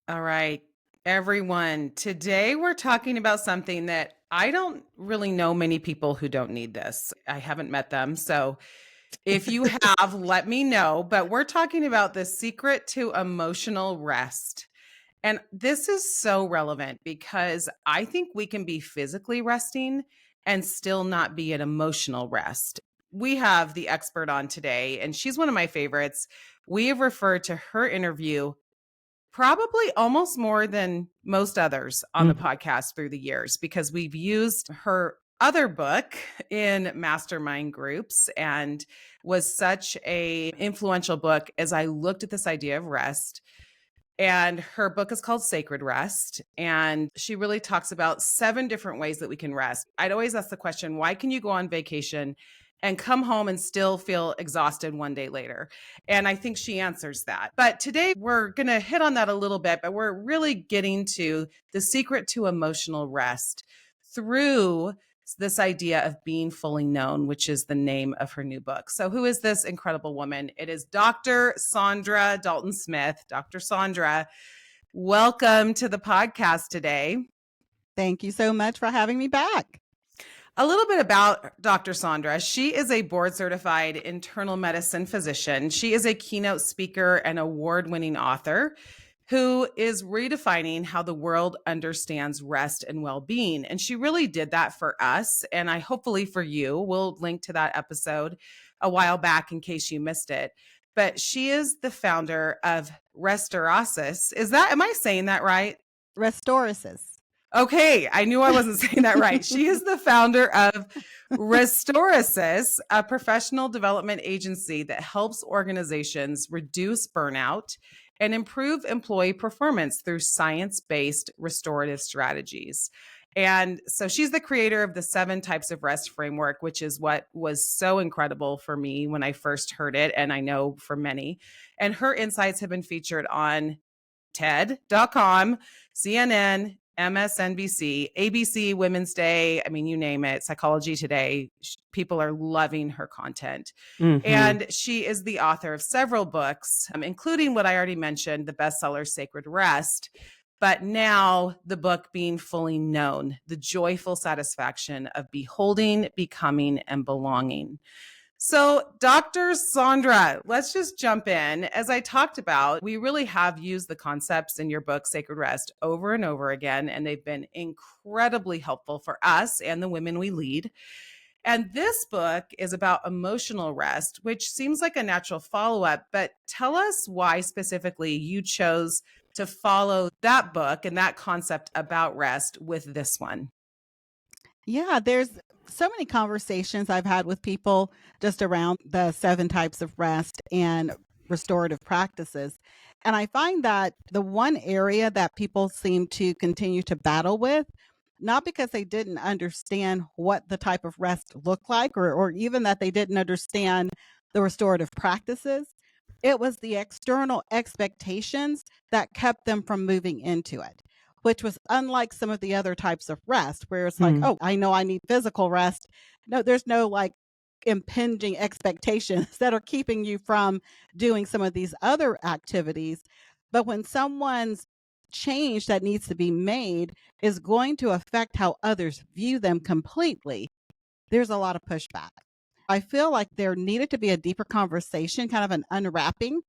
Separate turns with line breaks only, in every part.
All right, everyone. Today we're talking about something that I don't really know many people who don't need this. I haven't met them. So if you have, let me know. But we're talking about the secret to emotional rest. And this is so relevant because I think we can be physically resting and still not be at emotional rest. We have the expert on today, and she's one of my favorites. We have referred to her interview probably almost more than most others on the podcast through the years because we've used her other book in mastermind groups and was such a influential book as I looked at this idea of rest. And her book is called Sacred Rest. And she really talks about 7 different ways that we can rest. I'd always ask the question, why can you go on vacation and come home and still feel exhausted one day later? And I think she answers that. But today we're going to hit on that a little bit, but we're really getting to the secret to emotional rest through this idea of being fully known, which is the name of her new book. So who is this incredible woman? It is Dr. Saundra Dalton-Smith. Dr. Saundra, welcome to the podcast today.
Thank you so much for having me back.
A little bit about Dr. Saundra. She is a board-certified internal medicine physician. She is a keynote speaker and award-winning author who is redefining how the world understands rest and well-being. And she really did that for us, and I hopefully for you. We'll link to that episode a while back in case you missed it. But she is the founder of Restorasis. Am I saying that right?
Restorasis.
Okay, I knew I wasn't saying that right. She is the founder of Restorasis, a professional development agency that helps organizations reduce burnout and improve employee performance through science-based restorative strategies. And so she's the creator of the 7 types of rest framework, which is what was so incredible for me when I first heard it, and I know for many. And her insights have been featured on TED.com, CNN, MSNBC, ABC, Women's Day, I mean, you name it, Psychology Today. People are loving her content. And she is the author of several books, including what I already mentioned, the bestseller Sacred Rest, but now the book Being Fully Known, the joyful satisfaction of beholding, becoming, and belonging. So, Dr. Saundra, let's just jump in. As I talked about, we really have used the concepts in your book, Sacred Rest, over and over again, and they've been incredibly helpful for us and the women we lead. And this book is about emotional rest, which seems like a natural follow-up, but tell us why specifically you chose to follow that book and that concept about rest with this one.
Yeah, there's so many conversations I've had with people just around the 7 types of rest and restorative practices. And I find that the one area that people seem to continue to battle with, not because they didn't understand what the type of rest looked like, or even that they didn't understand the restorative practices, it was the external expectations that kept them from moving into it, which was unlike some of the other types of rest where it's like, oh, I know I need physical rest. No, there's no like impinging expectations that are keeping you from doing some of these other activities. But when someone's change that needs to be made is going to affect how others view them completely, there's a lot of pushback. I feel like there needed to be a deeper conversation, kind of an unwrapping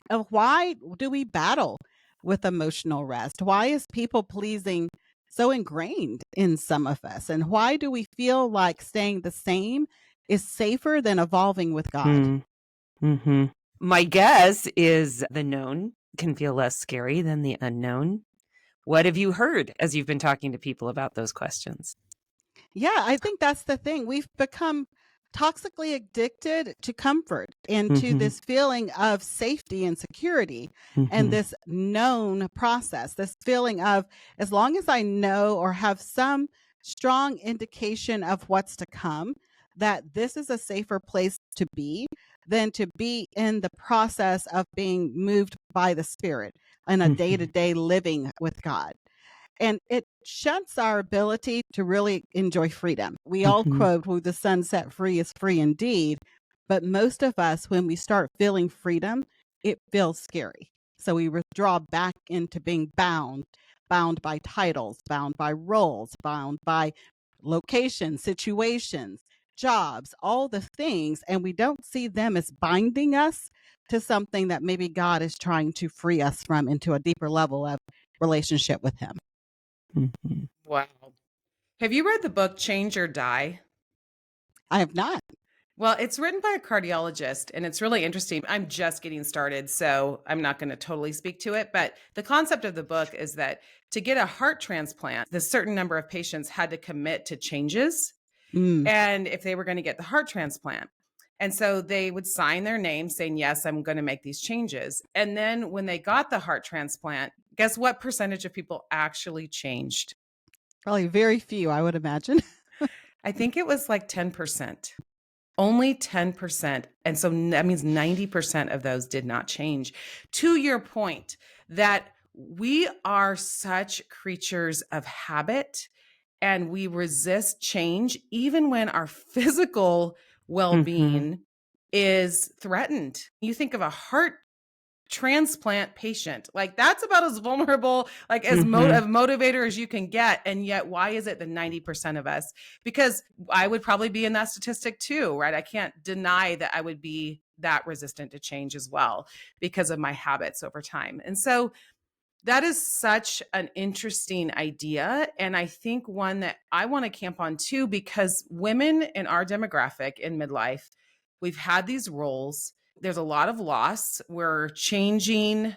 of why do we battle with emotional rest? Why is people pleasing so ingrained in some of us? And why do we feel like staying the same is safer than evolving with God?
My guess is the known can feel less scary than the unknown. What have you heard as you've been talking to people about those questions?
Yeah, I think that's the thing. We've become toxically addicted to comfort and to this feeling of safety and security and this known process, this feeling of as long as I know or have some strong indication of what's to come, that this is a safer place to be than to be in the process of being moved by the Spirit in a day-to-day living with God. And it shunts our ability to really enjoy freedom. We all quote, "Who the sun set free is free indeed." But most of us, when we start feeling freedom, it feels scary. So we withdraw back into being bound by titles, bound by roles, bound by locations, situations, jobs, all the things, and we don't see them as binding us to something that maybe God is trying to free us from into a deeper level of relationship with Him.
Mhm.
Wow. Have you read the book Change or Die?
I have not.
Well, it's written by a cardiologist and it's really interesting. I'm just getting started, so I'm not going to totally speak to it. But the concept of the book is that to get a heart transplant, the certain number of patients had to commit to changes.
Mm.
And if they were going to get the heart transplant. And so they would sign their name saying, yes, I'm going to make these changes. And then when they got the heart transplant, guess what percentage of people actually changed?
Probably very few, I would imagine.
I think it was like 10%. Only 10%. And so that means 90% of those did not change. To your point, that we are such creatures of habit and we resist change even when our physical well-being is threatened. You think of a heart transplant patient, like that's about as vulnerable, like as motivator as you can get. And yet why is it that 90% of us, because I would probably be in that statistic too, right? I can't deny that I would be that resistant to change as well because of my habits over time. And so that is such an interesting idea. And I think one that I want to camp on too, because women in our demographic in midlife, we've had these roles. There's a lot of loss. We're changing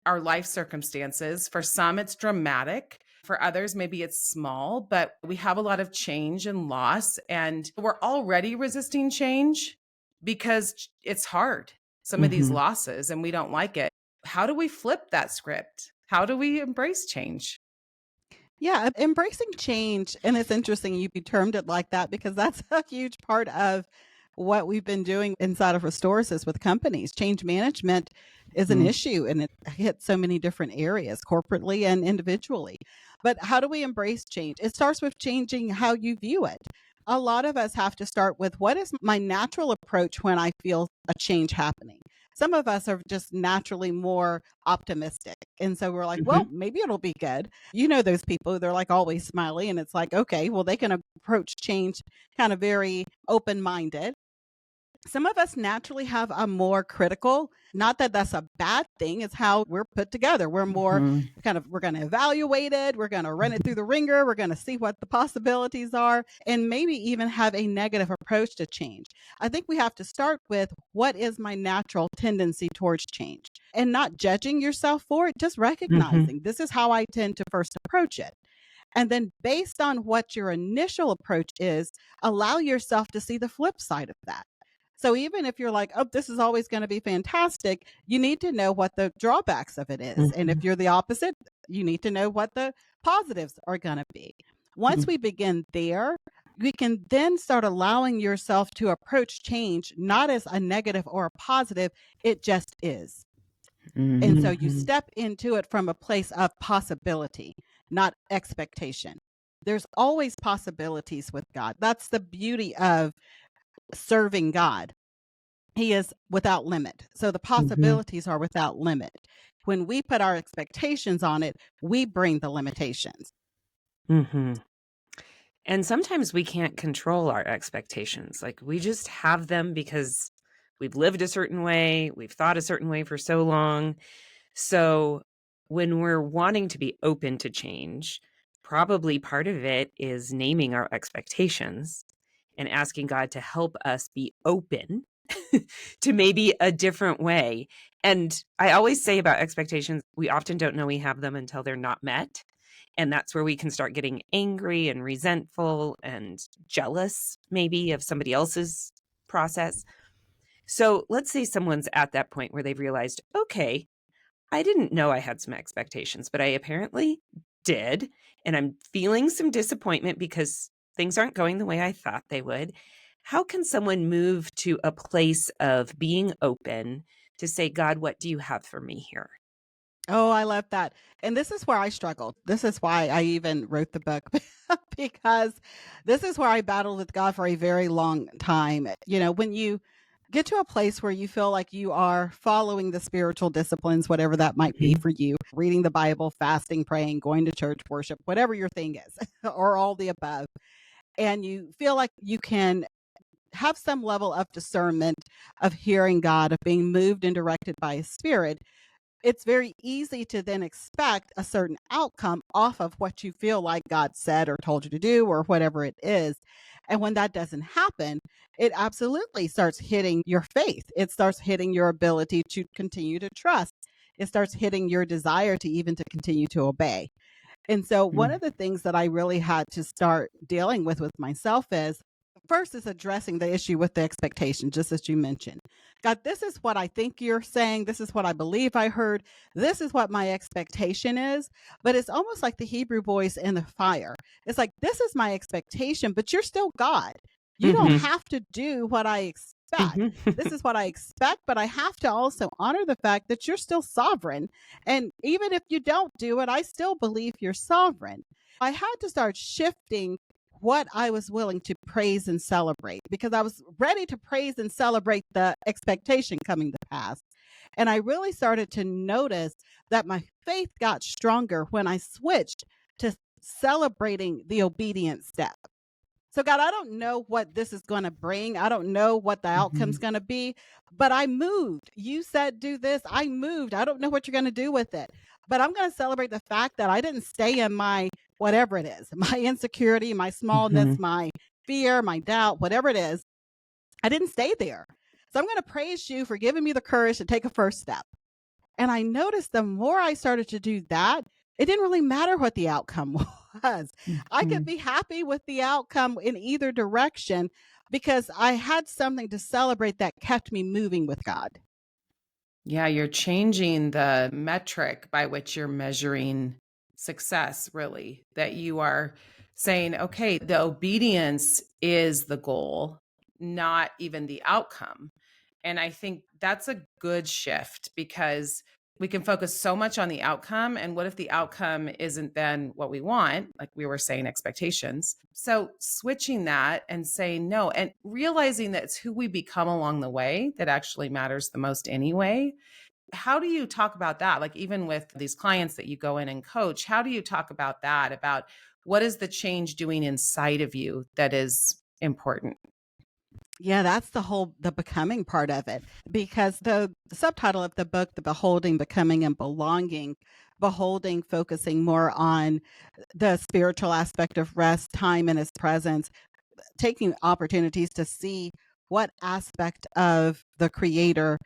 our life circumstances. For some, it's dramatic. For others, maybe it's small, but we have a lot of change and loss. And we're already resisting change because it's hard, some of these losses, and we don't like it. How do we flip that script? How do we embrace change?
Yeah, embracing change. And it's interesting you termed it like that because that's a huge part of what we've been doing inside of Restorasis with companies. Change management is an issue and it hits so many different areas, corporately and individually. But how do we embrace change? It starts with changing how you view it. A lot of us have to start with what is my natural approach when I feel a change happening. Some of us are just naturally more optimistic. And so we're like, well, maybe it'll be good. You know, those people, they're like always smiley. And it's like, okay, well, they can approach change kind of very open minded. Some of us naturally have a more critical, not that that's a bad thing, it's how we're put together. We're more we're going to evaluate it, we're going to run it through the ringer, we're going to see what the possibilities are, and maybe even have a negative approach to change. I think we have to start with what is my natural tendency towards change and not judging yourself for it, just recognizing this is how I tend to first approach it. And then based on what your initial approach is, allow yourself to see the flip side of that. So even if you're like, oh, this is always going to be fantastic, you need to know what the drawbacks of it is. And if you're the opposite, you need to know what the positives are going to be. Once we begin there, we can then start allowing yourself to approach change not as a negative or a positive, it just is. And so you step into it from a place of possibility, not expectation. There's always possibilities with God. That's the beauty of serving God. He is without limit. So the possibilities are without limit. When we put our expectations on it, we bring the limitations.
And sometimes we can't control our expectations. Like we just have them because we've lived a certain way, we've thought a certain way for so long. So when we're wanting to be open to change, probably part of it is naming our expectations and asking God to help us be open to maybe a different way. And I always say about expectations, we often don't know we have them until they're not met. And that's where we can start getting angry and resentful and jealous maybe of somebody else's process. So let's say someone's at that point where they've realized, okay, I didn't know I had some expectations, but I apparently did. And I'm feeling some disappointment because things aren't going the way I thought they would. How can someone move to a place of being open to say, God, what do you have for me here?
Oh, I love that. And this is where I struggled. This is why I even wrote the book because this is where I battled with God for a very long time. You know, when you get to a place where you feel like you are following the spiritual disciplines, whatever that might be
Mhm.
for you, reading the Bible, fasting, praying, going to church, worship, whatever your thing is, or all the above. And you feel like you can have some level of discernment of hearing God, of being moved and directed by His Spirit. It's very easy to then expect a certain outcome off of what you feel like God said or told you to do or whatever it is. And when that doesn't happen, it absolutely starts hitting your faith. It starts hitting your ability to continue to trust. It starts hitting your desire to even to continue to obey. And so one of
Mm.
the things that I really had to start dealing with myself is first is addressing the issue with the expectation, just as you mentioned. God, this is what I think you're saying. This is what I believe I heard. This is what my expectation is. But it's almost like the Hebrew boys in the fire. It's like, this is my expectation, but you're still God. You don't
Mhm.
have to do what I expect.
Mhm.
This is what I expect, but I have to also honor the fact that you're still sovereign. And even if you don't do it, I still believe you're sovereign. I had to start shifting what I was willing to praise and celebrate because I was ready to praise and celebrate the expectation coming to pass. And I really started to notice that my faith got stronger when I switched to celebrating the obedient step. So, God, I don't know what this is going to bring. I don't know what the outcome's
Mhm.
going to be, but I moved. You said do this. I moved. I don't know what you're going to do with it, but I'm going to celebrate the fact that I didn't stay in my whatever it is, my insecurity, my smallness,
Mhm.
my fear, my doubt, whatever it is. I didn't stay there. So I'm going to praise you for giving me the courage to take a first step. And I noticed the more I started to do that, it didn't really matter what the outcome was. I could
Mhm.
be happy with the outcome in either direction because I had something to celebrate that kept me moving with God.
Yeah, you're changing the metric by which you're measuring success, really. That you are saying, okay, the obedience is the goal, not even the outcome. And I think that's a good shift because we can focus so much on the outcome. And what if the outcome isn't then what we want? Like we were saying, expectations. So switching that and saying no and realizing that it's who we become along the way that actually matters the most anyway. How do you talk about that? Like, even with these clients that you go in and coach, how do you talk about that? About what is the change doing inside of you that is important?
Yeah, that's the becoming part of it. Because the subtitle of the book, The Beholding, Becoming, and Belonging, beholding, focusing more on the spiritual aspect of rest, time in his presence, taking opportunities to see what aspect of the creator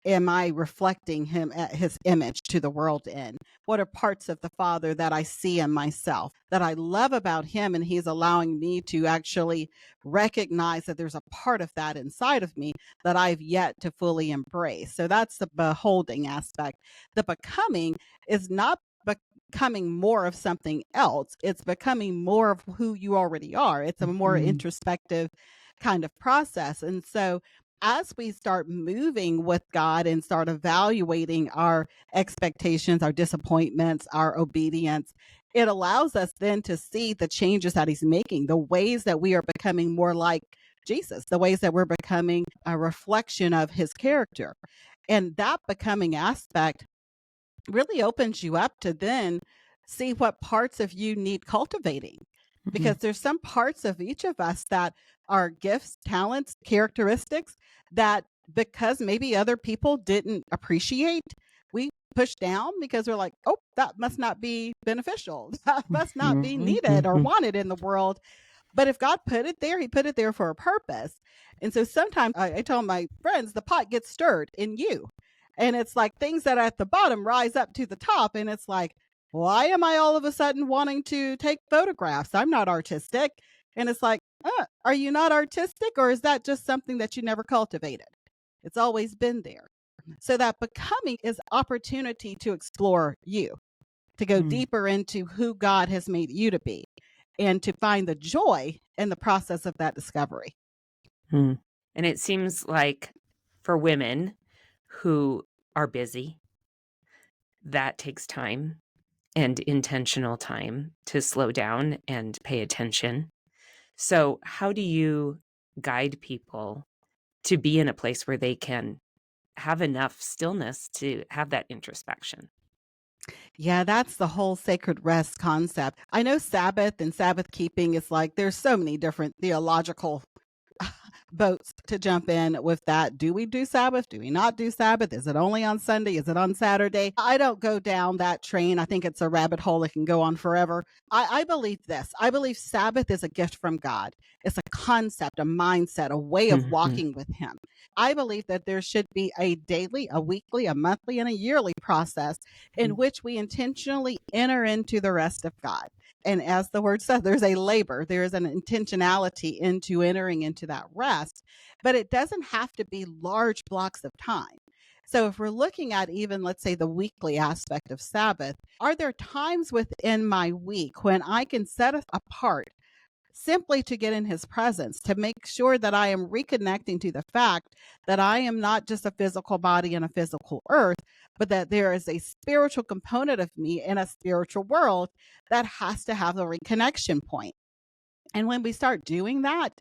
am I reflecting him at his image to the world in? What are parts of the Father that I see in myself that I love about him? And he's allowing me to actually recognize that there's a part of that inside of me that I've yet to fully embrace. So that's the beholding aspect. The becoming is not becoming more of something else, it's becoming more of who you already are. It's a more
Mhm.
introspective kind of process. And so as we start moving with God and start evaluating our expectations, our disappointments, our obedience, it allows us then to see the changes that He's making, the ways that we are becoming more like Jesus, the ways that we're becoming a reflection of His character. And that becoming aspect really opens you up to then see what parts of you need cultivating, because
Mhm.
there's some parts of each of us that are gifts, talents, characteristics that because maybe other people didn't appreciate, we push down because we're like, oh, that must not be beneficial. That must not be
Mhm.
needed or
Mhm.
wanted in the world. But if God put it there, He put it there for a purpose. And so sometimes I tell my friends, the pot gets stirred in you. And it's like things that are at the bottom rise up to the top. And it's like, why am I all of a sudden wanting to take photographs? I'm not artistic. And it's like, are you not artistic? Or is that just something that you never cultivated? It's always been there. So that becoming is opportunity to explore you, to go
Mm.
deeper into who God has made you to be, and to find the joy in the process of that discovery.
Mm. And it seems like for women who are busy, that takes time and intentional time to slow down and pay attention. So, how do you guide people to be in a place where they can have enough stillness to have that introspection.
Yeah, that's the whole sacred rest concept. I know Sabbath and Sabbath keeping is like there's so many different theological boats to jump in with that. Do we do Sabbath? Do we not do Sabbath? Is it only on Sunday? Is it on Saturday? I don't go down that train. I think it's a rabbit hole that can go on forever. I believe this. I believe Sabbath is a gift from God. It's a concept, a mindset, a way of
Mhm.
walking with Him. I believe that there should be a daily, a weekly, a monthly, and a yearly process in which we intentionally enter into the rest of God. And as the word says, there's a labor, there is an intentionality into entering into that rest, but it doesn't have to be large blocks of time. So if we're looking at even, let's say, the weekly aspect of Sabbath, are there times within my week when I can set it apart simply to get in his presence, to make sure that I am reconnecting to the fact that I am not just a physical body and a physical earth, but that there is a spiritual component of me in a spiritual world that has to have a reconnection point. And when we start doing that,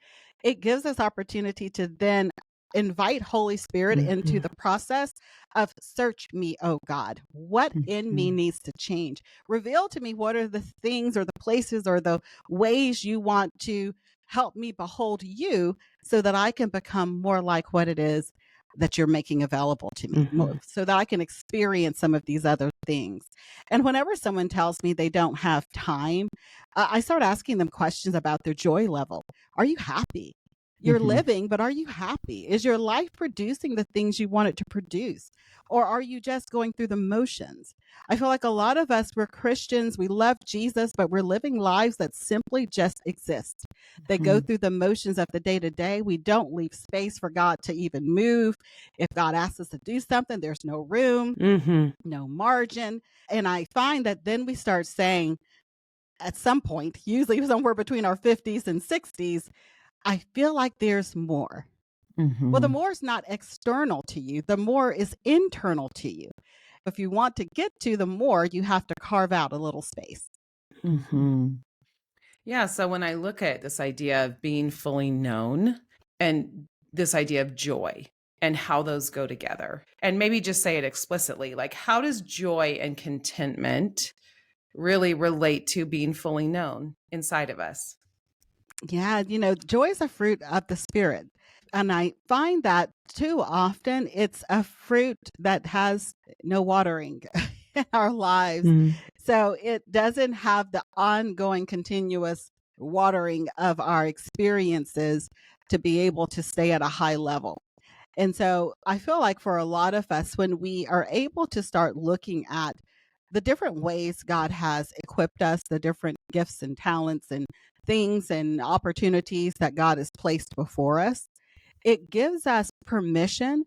it gives us opportunity to then invite Holy Spirit into
Mhm.
the process of search me, oh God. What in me
Mhm.
needs to change? Reveal to me what are the things or the places or the ways you want to help me behold you so that I can become more like what it is that you're making available to me,
Mhm.
so that I can experience some of these other things. And whenever someone tells me they don't have time, I start asking them questions about their joy level. Are you happy? You're
Mhm.
living, but are you happy? Is your life producing the things you want it to produce? Or are you just going through the motions? I feel like a lot of us, we're Christians, we love Jesus, but we're living lives that simply just exist. They go
Mhm.
through the motions of the day to day. We don't leave space for God to even move. If God asks us to do something, there's no room,
Mhm.
no margin. And I find that then we start saying, at some point, usually somewhere between our 50s and 60s, I feel like there's more. Well, the
Mhm.
more is not external to you, the more is internal to you. If you want to get to the more, you have to carve out a little space.
Mhm.
Yeah. So when I look at this idea of being fully known and this idea of joy and how those go together, and maybe just say it explicitly, like how does joy and contentment really relate to being fully known inside of us?
Yeah, joy is a fruit of the spirit. And I find that too often it's a fruit that has no watering in our lives.
Mhm.
So it doesn't have the ongoing, continuous watering of our experiences to be able to stay at a high level. And so I feel like for a lot of us, when we are able to start looking at the different ways God has equipped us, the different gifts and talents and things and opportunities that God has placed before us, it gives us permission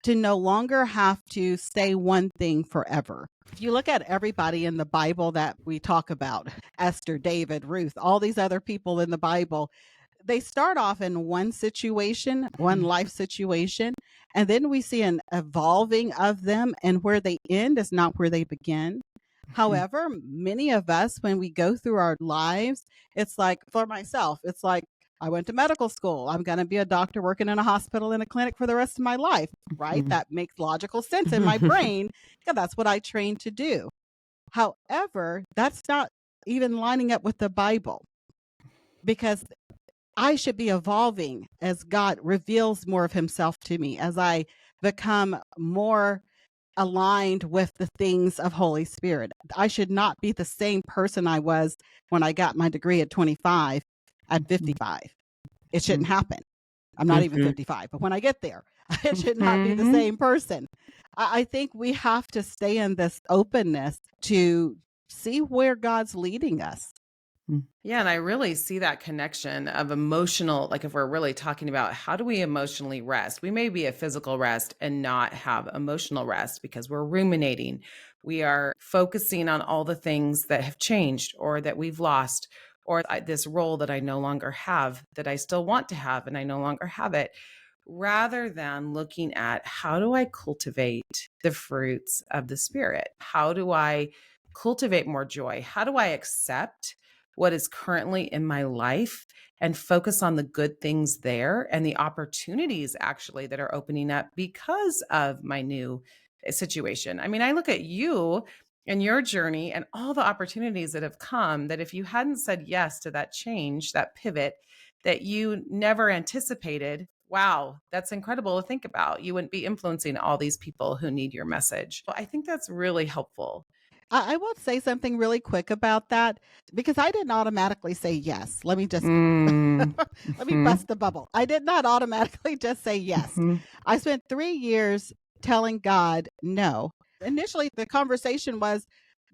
to no longer have to say one thing forever. If you look at everybody in the Bible that we talk about, Esther, David, Ruth, all these other people in the Bible, they start off in one situation, one
Mhm.
life situation, and then we see an evolving of them, and where they end is not where they begin.
Mhm.
However, many of us, when we go through our lives, it's like for myself, it's like I went to medical school. I'm going to be a doctor working in a hospital in a clinic for the rest of my life, right?
Mhm.
That makes logical sense in my brain because that's what I trained to do. However, that's not even lining up with the Bible, because I should be evolving as God reveals more of himself to me, as I become more aligned with the things of Holy Spirit. I should not be the same person I was when I got my degree at 25 at
Mhm.
55. It shouldn't
Mhm.
happen. I'm not even
Mhm.
55, but when I get there, it should not be the
Mhm.
same person. I think we have to stay in this openness to see where God's leading us.
Yeah, and I really see that connection of emotional, like if we're really talking about how do we emotionally rest? We may be a physical rest and not have emotional rest because we're ruminating. We are focusing on all the things that have changed or that we've lost, or this role that I no longer have that I still want to have and I no longer have it, rather than looking at how do I cultivate the fruits of the spirit? How do I cultivate more joy? How do I accept what is currently in my life and focus on the good things there and the opportunities actually that are opening up because of my new situation. I mean, I look at you and your journey and all the opportunities that have come that if you hadn't said yes to that change, that pivot that you never anticipated, wow, that's incredible to think about. You wouldn't be influencing all these people who need your message. Well, I think that's really helpful.
I will say something really quick about that because I didn't automatically say yes. Let me just
Mm,
let me
mhm,
bust the bubble. I did not automatically just say yes.
mhm,
I spent 3 years telling God no. Initially, the conversation was,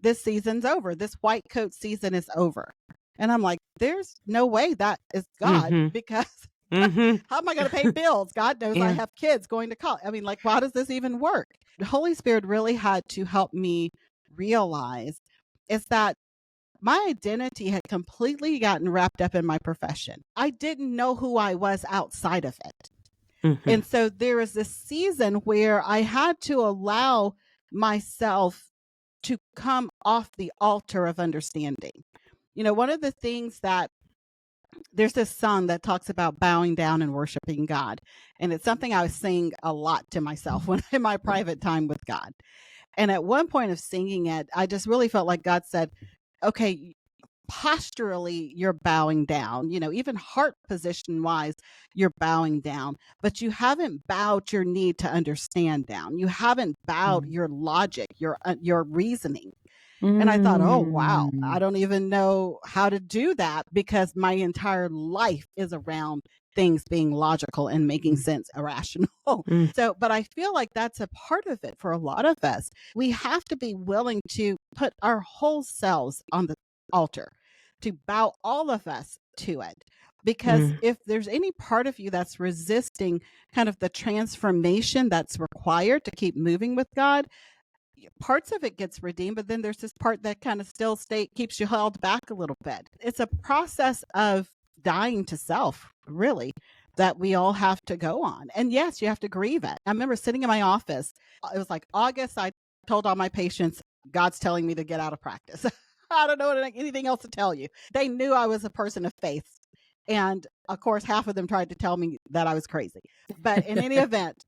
this season's over. This white coat season is over. And I'm like, there's no way that is God
Mhm.
because
Mhm.
how am I going to pay bills? God knows I
Yeah.
have kids going to college. I mean, like, how does this even work? The Holy Spirit really had to help me realize is that my identity had completely gotten wrapped up in my profession. I didn't know who I was outside of it.
Mhm.
And so there was this season where I had to allow myself to come off the altar of understanding. One of the things that there's this song that talks about bowing down and worshiping God. And it's something I sing a lot to myself when in my private time with God. And at one point of singing it, I just really felt like God said, okay, posturally, you're bowing down, even heart position wise, you're bowing down, but you haven't bowed your need to understand down. You haven't bowed your logic, your reasoning. And I thought, oh, wow, I
mm,
don't even know how to do that because my entire life is around things being logical and making sense, irrational.
Mm.
So, but I feel like that's a part of it for a lot of us. We have to be willing to put our whole selves on the altar, to bow all of us to it. Because
Mm.
if there's any part of you that's resisting kind of the transformation that's required to keep moving with God, parts of it gets redeemed, but then there's this part that kind of still keeps you held back a little bit. It's a process of dying to self, really, that we all have to go on. And yes, you have to grieve it. I remember sitting in my office. It was like August. I told all my patients, God's telling me to get out of practice. I don't know anything else to tell you. They knew I was a person of faith. And of course, half of them tried to tell me that I was crazy. But in any event,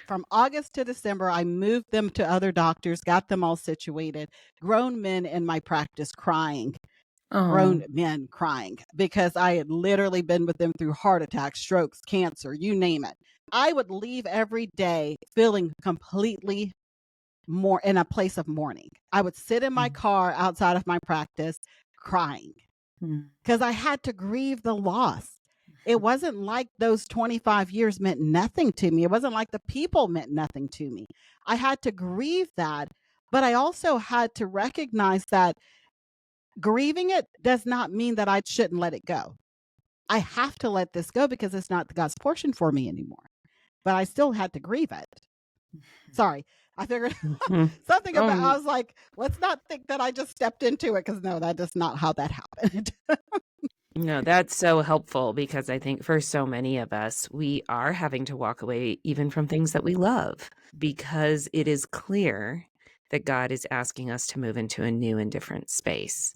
from August to December, I moved them to other doctors, got them all situated. Grown men in my practice crying,
oh,
grown men crying because I had literally been with them through heart attacks, strokes, cancer, you name it. I would leave every day feeling completely more in a place of mourning. I would sit in my
mm,
car outside of my practice crying
mm,
because I had to grieve the loss. It wasn't like those 25 years meant nothing to me. It wasn't like the people meant nothing to me. I had to grieve that, but I also had to recognize that grieving it does not mean that I shouldn't let it go. I have to let this go because it's not God's portion for me anymore. But I still had to grieve it. Sorry. I figured
Mhm.
something about, I
oh,
was like, let's not think that I just stepped into it because no, that is not how that happened.
No, that's so helpful because I think for so many of us, we are having to walk away even from things that we love because it is clear that God is asking us to move into a new and different space.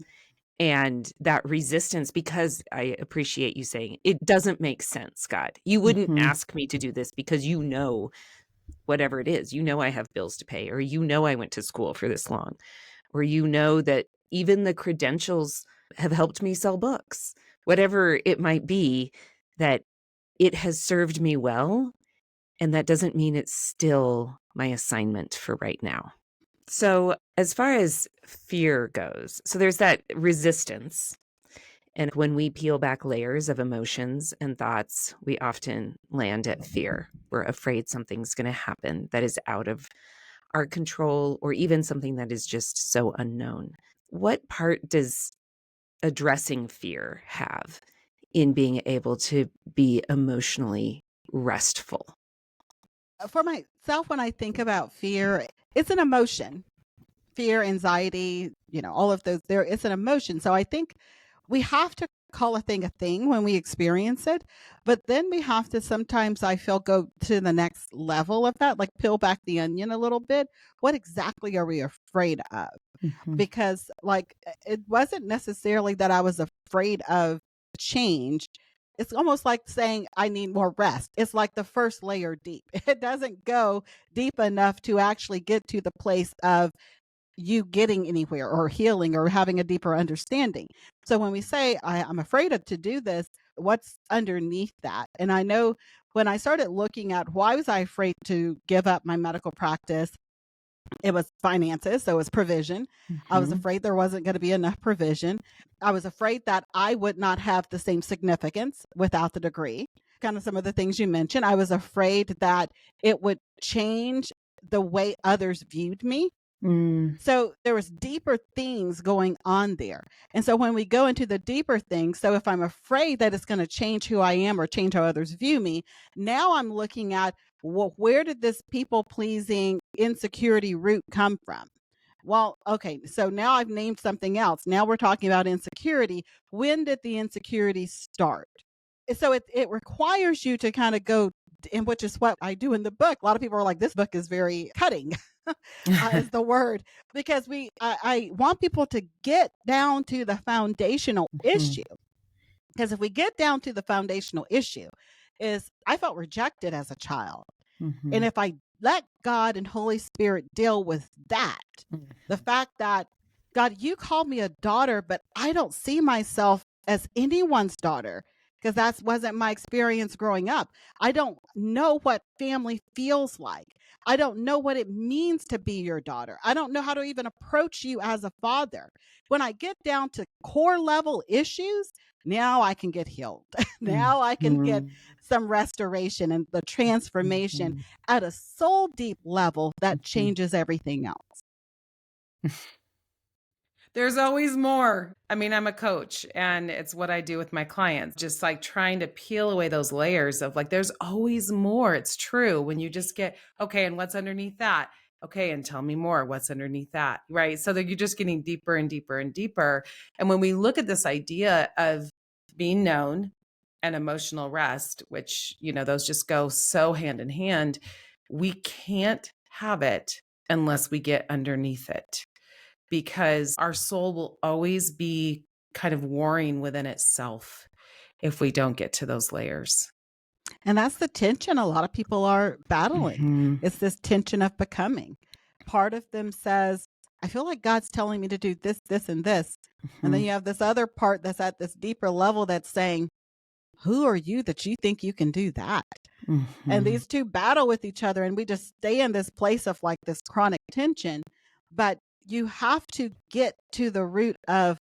And that resistance, because I appreciate you saying, it doesn't make sense, God. You wouldn't
mhm,
ask me to do this because you know whatever it is. You know I have bills to pay, or you know I went to school for this long, or you know that even the credentials have helped me sell books, whatever it might be, that it has served me well. And that doesn't mean it's still my assignment for right now. So, as far as fear goes, so there's that resistance. And when we peel back layers of emotions and thoughts, we often land at fear. We're afraid something's going to happen that is out of our control or even something that is just so unknown. What part does addressing fear have in being able to be emotionally restful?
For myself, when I think about fear, it's an emotion. Fear, anxiety, all of those, there it's an emotion. So I think we have to call a thing when we experience it, but then we have to sometimes, I feel, go to the next level of that, like peel back the onion a little bit. What exactly are we afraid of? Mm-hmm. Because it wasn't necessarily that I was afraid of change. It's almost like saying I need more rest. It's like the first layer deep. It doesn't go deep enough to actually get to the place of you getting anywhere or healing or having a deeper understanding. So when we say I'm afraid to do this, what's underneath that? And I know when I started looking at why was I afraid to give up my medical practice, it was finances, so it was provision. I was afraid there wasn't going to be enough provision. I was afraid that I would not have the same significance without the degree. Kind of some of the things you mentioned. I was afraid that it would change the way others viewed me. So there was deeper things going on there. And so when we go into the deeper things, so if I'm afraid that it's going to change who I am or change how others view me, now I'm looking at, well, where did this people pleasing insecurity root come from? Well, okay, so now I've named something else. Now we're talking about insecurity. When did the insecurity start? So it requires you to kind of go, and which is what I do in the book. A lot of people are like, this book is very cutting. Is the word, because I want people to get down to the foundational issue. Because if we get down to the foundational issue, is I felt rejected as a child. And if I let God and Holy Spirit deal with that, the fact that, God, you called me a daughter, but I don't see myself as anyone's daughter, because that wasn't my experience growing up. I don't know what family feels like. I don't know what it means to be your daughter. I don't know how to even approach you as a father. When I get down to core level issues, now I can get healed. Now I can get some restoration and the transformation at a soul deep level that changes everything else.
There's always more. I mean, I'm a coach and it's what I do with my clients, just like trying to peel away those layers of like, there's always more. It's true. When you just get, okay, and what's underneath that? Okay, and tell me more. What's underneath that? Right. So that you're just getting deeper and deeper and deeper. And when we look at this idea of being known and emotional rest, which, those just go so hand in hand, we can't have it unless we get underneath it, because our soul will always be kind of warring within itself if we don't get to those layers.
And that's the tension a lot of people are battling. It's this tension of becoming. Part of them says, I feel like God's telling me to do this, this, and this. And then you have this other part that's at this deeper level that's saying, who are you that you think you can do that? And these two battle with each other, and we just stay in this place of like this chronic tension. But you have to get to the root of,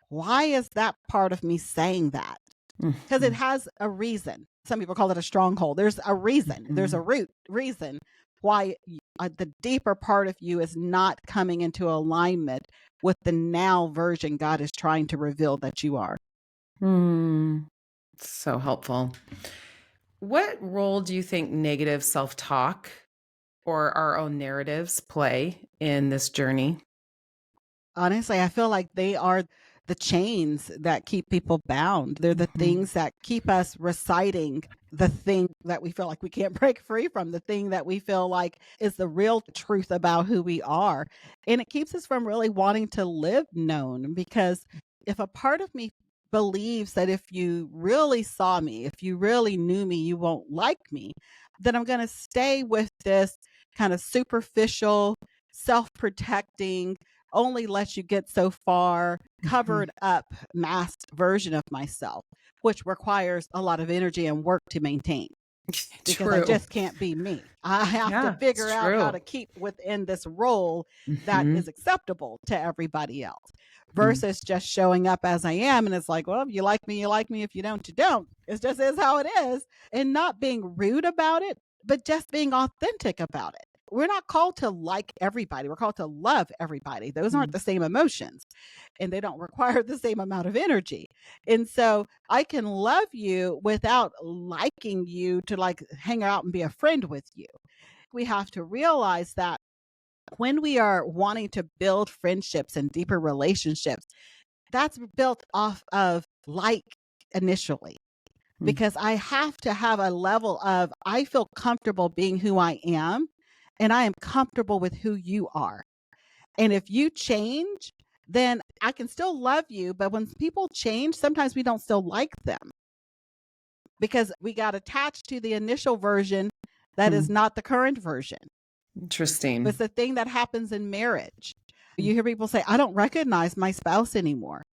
why is that part of me saying that? Because it has a reason. Some people call it a stronghold. There's a reason. There's a root reason why the deeper part of you is not coming into alignment with the now version God is trying to reveal that you are.
So helpful. What role do you think negative self-talk or our own narratives play in this journey?
Honestly, I feel like they are the chains that keep people bound. They're the things that keep us reciting the thing that we feel like we can't break free from, the thing that we feel like is the real truth about who we are. And it keeps us from really wanting to live known, because if a part of me believes that if you really saw me, if you really knew me, you won't like me, then I'm going to stay with this kind of superficial, self-protecting, only lets you get so far, covered up, masked version of myself, which requires a lot of energy and work to maintain. Because I just can't be me. I have to figure out how to keep within this role that is acceptable to everybody else, versus just showing up as I am. And it's like, well, if you like me, you like me. If you don't, you don't. It just is how it is. And not being rude about it, but just being authentic about it. We're not called to like everybody. We're called to love everybody. Those aren't the same emotions, and they don't require the same amount of energy. And so I can love you without liking you to like hang out and be a friend with you. We have to realize that when we are wanting to build friendships and deeper relationships, that's built off of like initially. Because I have to have a level of, I feel comfortable being who I am, and I am comfortable with who you are. And if you change, then I can still love you. But when people change, sometimes we don't still like them because we got attached to the initial version that is not the current version.
Interesting.
It's the thing that happens in marriage. You hear people say, I don't recognize my spouse anymore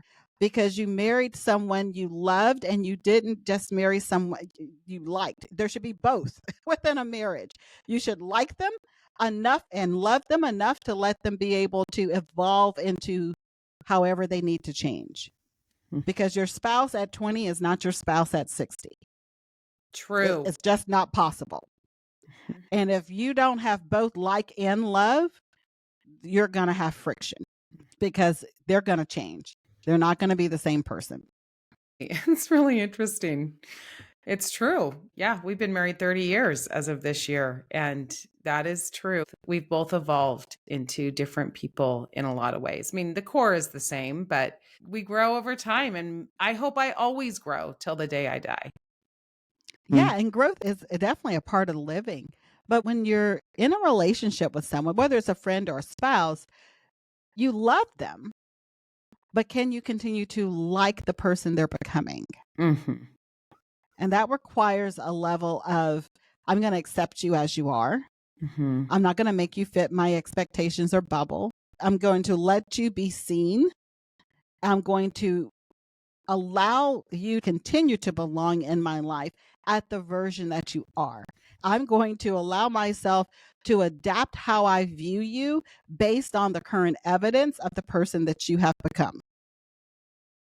because you married someone you loved and you didn't just marry someone you liked. There should be both within a marriage. You should like them enough and love them enough to let them be able to evolve into however they need to change. Because your spouse at 20 is not your spouse at 60.
True.
It's just not possible. And if you don't have both like and love, you're going to have friction because they're going to change. They're not going to be the same person.
It's really interesting. It's true. Yeah, we've been married 30 years as of this year. And that is true. We've both evolved into different people in a lot of ways. I mean, the core is the same, but we grow over time. And I hope I always grow till the day I die.
Yeah, and growth is definitely a part of living. But when you're in a relationship with someone, whether it's a friend or a spouse, you love them, but can you continue to like the person they're becoming?
Mm-hmm.
And that requires a level of, I'm going to accept you as you are.
Mm-hmm.
I'm not going to make you fit my expectations or bubble. I'm going to let you be seen. I'm going to allow you to continue to belong in my life at the version that you are. I'm going to allow myself to adapt how I view you based on the current evidence of the person that you have become.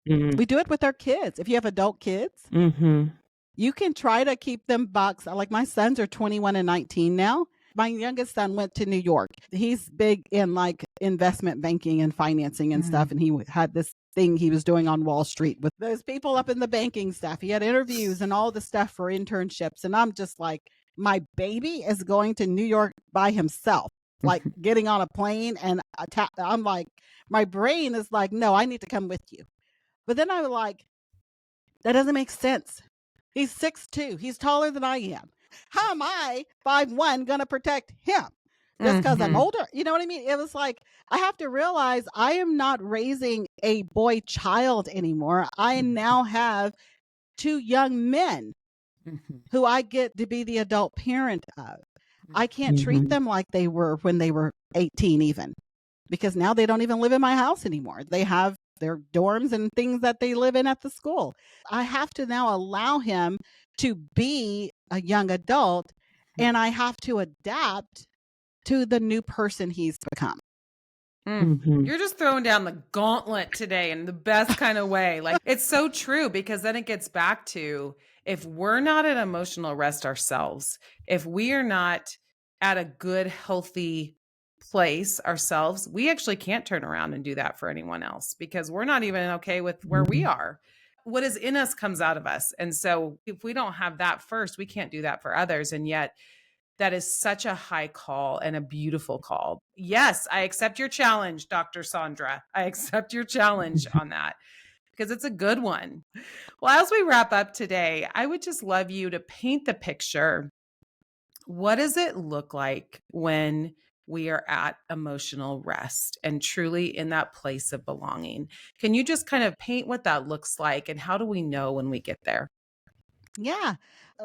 Mm-hmm.
We do it with our kids. If you have adult kids, you can try to keep them bucks. Like my sons are 21 and 19 now. My youngest son went to New York. He's big in like investment banking and financing and stuff. And he had this thing he was doing on Wall Street with those people up in the banking stuff. He had interviews and all the stuff for internships. And I'm just like, my baby is going to New York by himself, like getting on a plane. And I'm like, my brain is like, no, I need to come with you. But then I was like, that doesn't make sense. He's 6'2". He's taller than I am. How am I 5'1" going to protect him just because I'm older? You know what I mean? It was like, I have to realize I am not raising a boy child anymore. I now have two young men who I get to be the adult parent of. I can't treat them like they were when they were 18 even, because now they don't even live in my house anymore. They have their dorms and things that they live in at the school. I have to now allow him to be a young adult, and I have to adapt to the new person he's become.
You're just throwing down the gauntlet today in the best kind of way. Like, it's so true, because then it gets back to, if we're not at emotional rest ourselves, if we are not at a good, healthy place ourselves, we actually can't turn around and do that for anyone else, because we're not even okay with where we are. What is in us comes out of us. And so if we don't have that first, we can't do that for others. And yet that is such a high call and a beautiful call. Yes, I accept your challenge, Dr. Saundra. I accept your challenge on that, because it's a good one. Well, as we wrap up today, I would just love you to paint the picture. What does it look like when we are at emotional rest and truly in that place of belonging? Can you just kind of paint what that looks like, and how do we know when we get there?
Yeah.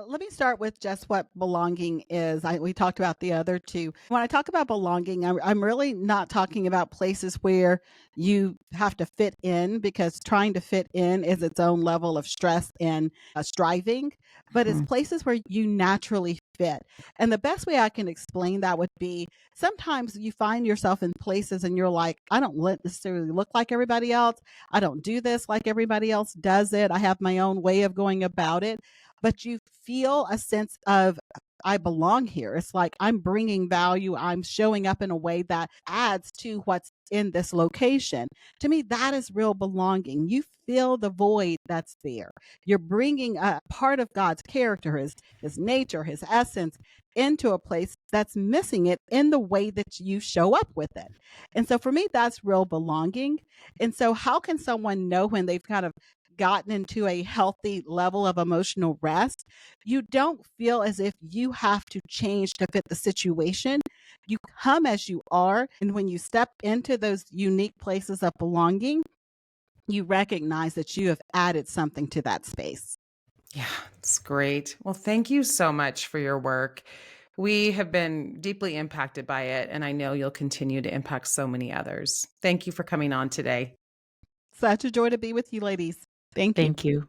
Let me start with just what belonging is. We talked about the other two. When I talk about belonging, I'm really not talking about places where you have to fit in, because trying to fit in is its own level of stress and striving, but it's places where you naturally fit. And the best way I can explain that would be, sometimes you find yourself in places and you're like, I don't necessarily look like everybody else. I don't do this like everybody else does it. I have my own way of going about it. But you feel a sense of, I belong here. It's like I'm bringing value. I'm showing up in a way that adds to what's in this location. To me, that is real belonging. You fill the void that's there. You're bringing a part of God's character, his nature, his essence into a place that's missing it in the way that you show up with it. And so for me, that's real belonging. And so how can someone know when they've kind of gotten into a healthy level of emotional rest, you don't feel as if you have to change to fit the situation. You come as you are. And when you step into those unique places of belonging, you recognize that you have added something to that space.
Yeah, it's great. Well, thank you so much for your work. We have been deeply impacted by it, and I know you'll continue to impact so many others. Thank you for coming on today.
Such a joy to be with you, ladies. Thank you.
Thank you.